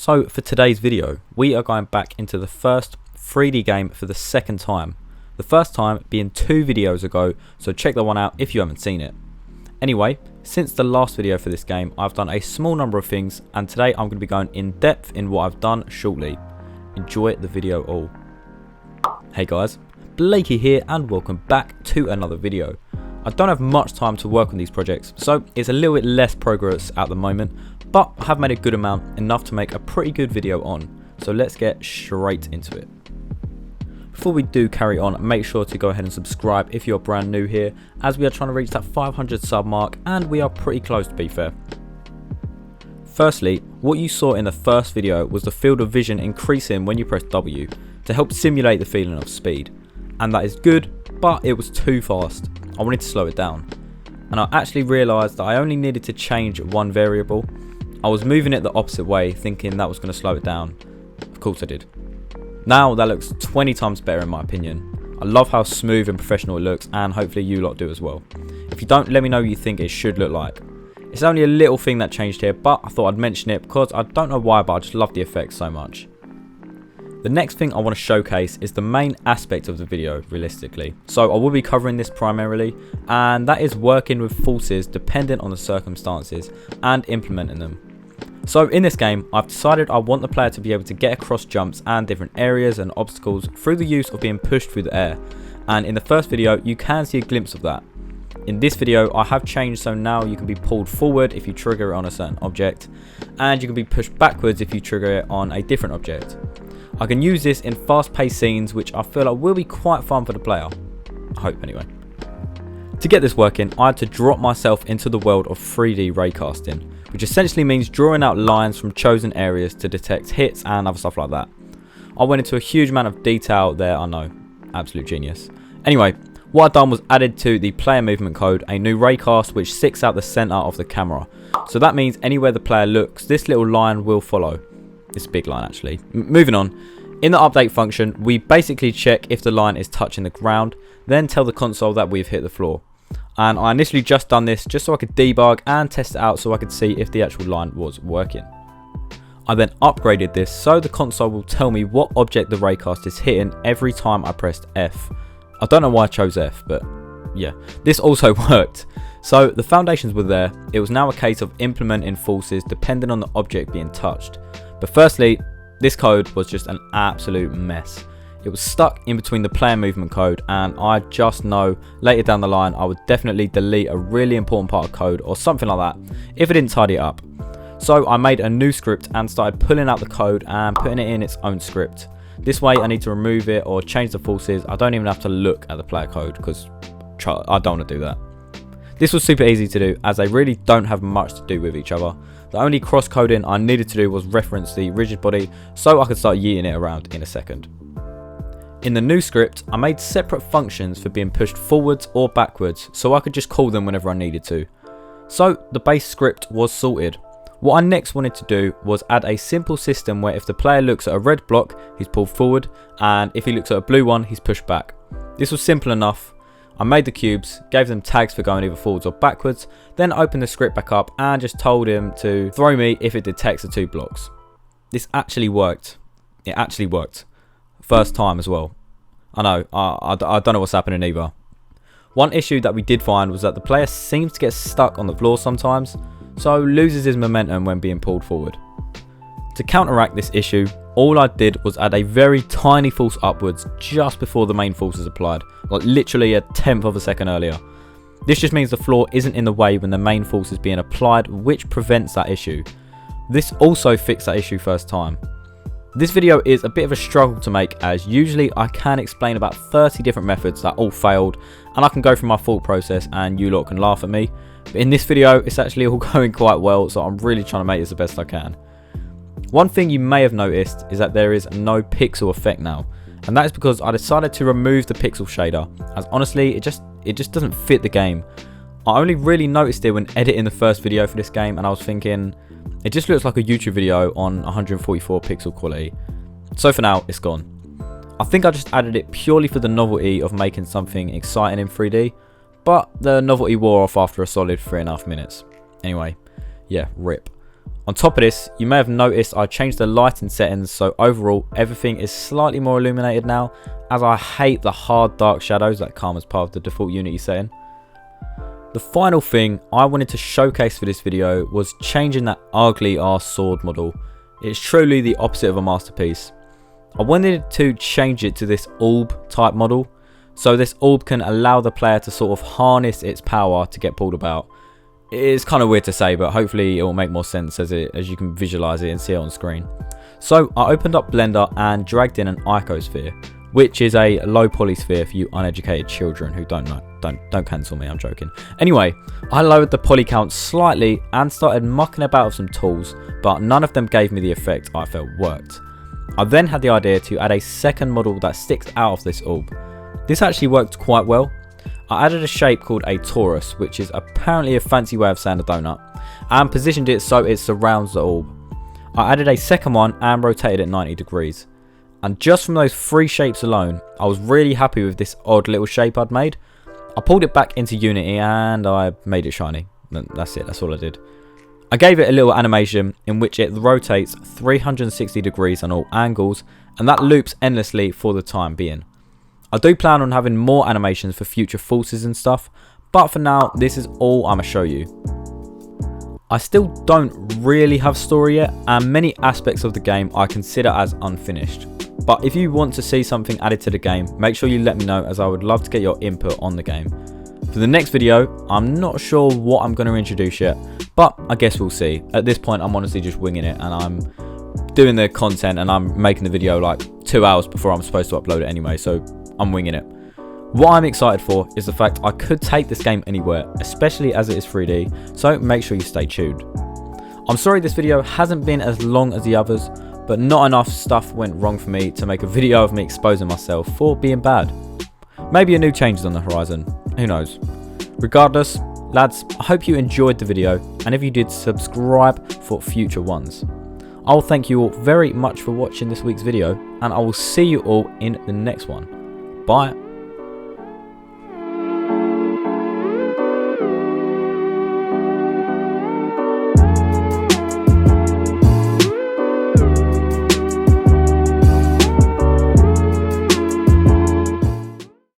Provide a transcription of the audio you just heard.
So for today's video, we are going back into the first 3D game for the second time. The first time being 2 videos ago, so check that one out if you haven't seen it. Anyway, since the last video for this game, I've done a small number of things, and today I'm going to be going in depth in what I've done shortly. Enjoy the video all. Hey guys, Blakey here and welcome back to another video. I don't have much time to work on these projects, so it's a little bit less progress at the moment, but I have made a good amount, enough to make a pretty good video on, so let's get straight into it. Before we do carry on, make sure to go ahead and subscribe if you're brand new here, as we are trying to reach that 500 sub mark and we are pretty close to be fair. Firstly, what you saw in the first video was the field of vision increasing when you press W to help simulate the feeling of speed, and that is good, but it was too fast. I wanted to slow it down, and I actually realised that I only needed to change one variable. I was moving it the opposite way, thinking that was going to slow it down. Of course I did. Now that looks 20 times better in my opinion. I love how smooth and professional it looks, and hopefully you lot do as well. If you don't, let me know what you think it should look like. It's only a little thing that changed here, but I thought I'd mention it because I don't know why, but I just love the effects so much. The next thing I want to showcase is the main aspect of the video, realistically. So I will be covering this primarily, and that is working with forces dependent on the circumstances and implementing them. So in this game, I've decided I want the player to be able to get across jumps and different areas and obstacles through the use of being pushed through the air. And in the first video, you can see a glimpse of that. In this video, I have changed so now you can be pulled forward if you trigger it on a certain object, and you can be pushed backwards if you trigger it on a different object. I can use this in fast-paced scenes, which I feel like will be quite fun for the player. I hope anyway. To get this working, I had to drop myself into the world of 3D raycasting, which essentially means drawing out lines from chosen areas to detect hits and other stuff like that. I went into a huge amount of detail there, I know, absolute genius. Anyway, what I've done was added to the player movement code a new raycast which sticks out the center of the camera. So that means anywhere the player looks, this little line will follow. It's a big line actually. Moving on. In the update function, we basically check if the line is touching the ground, then tell the console that we've hit the floor. And I initially just done this just so I could debug and test it out so I could see if the actual line was working. I then upgraded this so the console will tell me what object the raycast is hitting every time I pressed F. I don't know why I chose F, but yeah, this also worked. So the foundations were there, it was now a case of implementing forces depending on the object being touched. But firstly, this code was just an absolute mess. It was stuck in between the player movement code, and I just know later down the line I would definitely delete a really important part of code or something like that if I didn't tidy it up. So I made a new script and started pulling out the code and putting it in its own script. This way I need to remove it or change the forces. I don't even have to look at the player code because I don't want to do that. This was super easy to do as they really don't have much to do with each other. The only cross coding I needed to do was reference the rigid body so I could start yeeting it around in a second. In the new script, I made separate functions for being pushed forwards or backwards so I could just call them whenever I needed to. So the base script was sorted. What I next wanted to do was add a simple system where if the player looks at a red block, he's pulled forward, and if he looks at a blue one, he's pushed back. This was simple enough. I made the cubes, gave them tags for going either forwards or backwards, then opened the script back up and just told him to throw me if it detects the 2 blocks. This actually worked. It actually worked. First time as well. I know, I don't know what's happening either. One issue that we did find was that the player seems to get stuck on the floor sometimes, so loses his momentum when being pulled forward. To counteract this issue, all I did was add a very tiny force upwards just before the main force is applied, like literally a 1/10 of a second earlier. This just means the floor isn't in the way when the main force is being applied, which prevents that issue. This also fixed that issue first time. This video is a bit of a struggle to make, as usually I can explain about 30 different methods that all failed, and I can go through my thought process and you lot can laugh at me. But in this video, it's actually all going quite well, so I'm really trying to make this the best I can. One thing you may have noticed is that there is no pixel effect now, and that is because I decided to remove the pixel shader, as honestly it just doesn't fit the game. I only really noticed it when editing the first video for this game, and I was thinking, it just looks like a YouTube video on 144 pixel quality. So for now, it's gone. I think I just added it purely for the novelty of making something exciting in 3D, but the novelty wore off after a solid 3.5 minutes. Anyway, yeah, rip. On top of this, you may have noticed I changed the lighting settings, so overall everything is slightly more illuminated now, as I hate the hard dark shadows that come as part of the default Unity setting. The final thing I wanted to showcase for this video was changing that ugly ass sword model. It's truly the opposite of a masterpiece. I wanted to change it to this orb type model, so this orb can allow the player to sort of harness its power to get pulled about. It's kind of weird to say, but hopefully it will make more sense as you can visualize it and see it on screen. So I opened up Blender and dragged in an icosphere, which is a low poly sphere for you uneducated children who don't know. Don't cancel me, I'm joking. Anyway, I lowered the poly count slightly and started mucking about with some tools, but none of them gave me the effect I felt worked. I then had the idea to add a second model that sticks out of this orb. This actually worked quite well. I added a shape called a torus, which is apparently a fancy way of saying a donut, and positioned it so it surrounds the orb. I added a second one and rotated it 90 degrees. And just from those three shapes alone, I was really happy with this odd little shape I'd made. I pulled it back into Unity and I made it shiny. That's it, that's all I did. I gave it a little animation in which it rotates 360 degrees on all angles, and that loops endlessly for the time being. I do plan on having more animations for future forces and stuff, but for now, this is all I'm going to show you. I still don't really have story yet, and many aspects of the game I consider as unfinished. But if you want to see something added to the game, make sure you let me know, as I would love to get your input on the game. For the next video, I'm not sure what I'm going to introduce yet, but I guess we'll see. At this point, I'm honestly just winging it, and I'm doing the content and I'm making the video like 2 hours before I'm supposed to upload it anyway, so I'm winging it. What I'm excited for is the fact I could take this game anywhere, especially as it is 3D, so make sure you stay tuned. I'm sorry this video hasn't been as long as the others, but not enough stuff went wrong for me to make a video of me exposing myself for being bad. Maybe a new change is on the horizon, who knows. Regardless, lads, I hope you enjoyed the video, and if you did, subscribe for future ones. I'll thank you all very much for watching this week's video, and I will see you all in the next one. Bye.